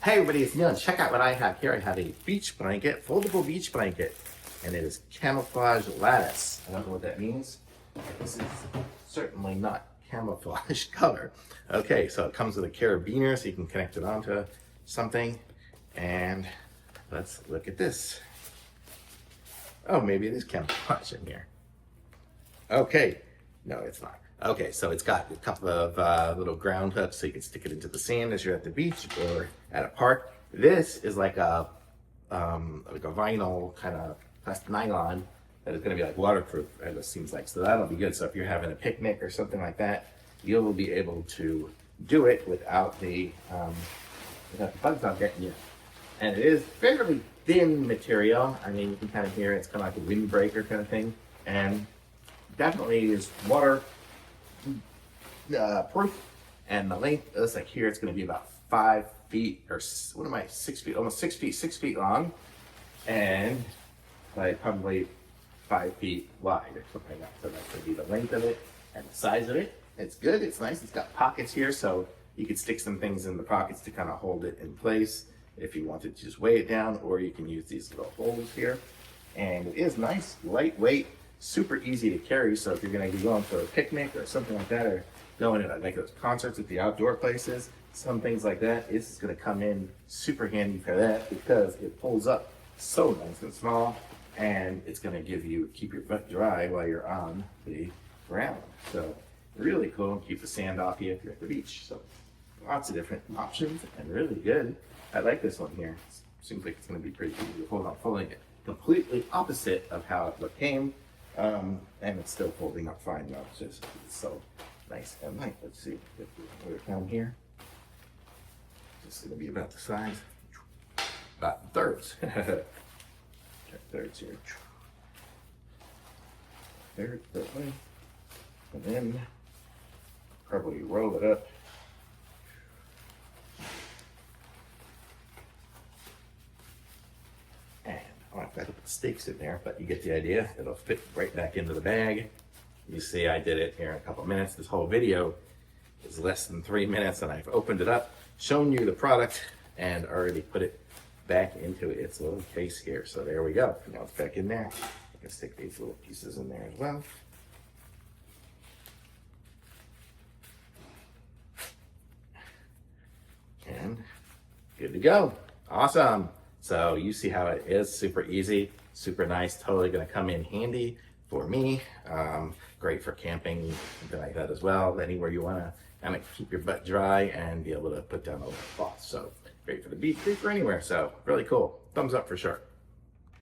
Hey everybody, it's Neil. Check out what I have here. I have a beach blanket, foldable beach blanket, and it is camouflage lattice. I don't know what that means. This is certainly not camouflage color. Okay, so it comes with a carabiner, so you can connect it onto something. And let's look at this. Oh, maybe it is camouflage in here. Okay, no, it's not. Okay, so it's got a couple of little ground hooks so you can stick it into the sand as you're at the beach or at a park. This is like a vinyl kind of plastic nylon that is going to be like waterproof, it seems like. So that'll be good. So if you're having a picnic or something like that, you'll be able to do it without the bugs not getting you. And it is fairly thin material. I mean, you can kind of hear it's kind of like a windbreaker kind of thing, and definitely is water proof. And the length, looks like here it's going to be about 5 feet or 6 feet, almost 6 feet, 6 feet long, and like probably 5 feet wide or something like that. So that's going to be the length of it and the size of it. It's good. It's nice. It's got pockets here, so you could stick some things in the pockets to kind of hold it in place if you wanted to just weigh it down, or you can use these little holes here. And it is nice, lightweight, super easy to carry. So if you're going to be going for a picnic or something like that, or going to like those concerts at the outdoor places, some things like that, this is going to come in super handy for that because it pulls up so nice and small, and it's going to keep your butt dry while you're on the ground. So really cool, and keep the sand off you if you're at the beach. So lots of different options and really good. I like this one here. Seems like it's going to be pretty easy to hold on, folding it completely opposite of how it came, and it's still folding up fine though. It's so nice and light. Let's see if we put it down here. It's going to be about the size, about thirds. Check thirds here. Third way, and then probably roll it up. I have to put the stakes in there, but you get the idea. It'll fit right back into the bag. You see I did it here in a couple of minutes. This whole video is less than 3 minutes, and I've opened it up, shown you the product, and already put it back into its little case here. So there we go. Now it's back in there. I can stick these little pieces in there as well. And good to go. Awesome. So you see how it is, super easy, super nice, totally going to come in handy for me. Great for camping, something like that as well. Anywhere you want to kind of keep your butt dry and be able to put down a little cloth. So great for the beach, great for anywhere. So really cool. Thumbs up for sure.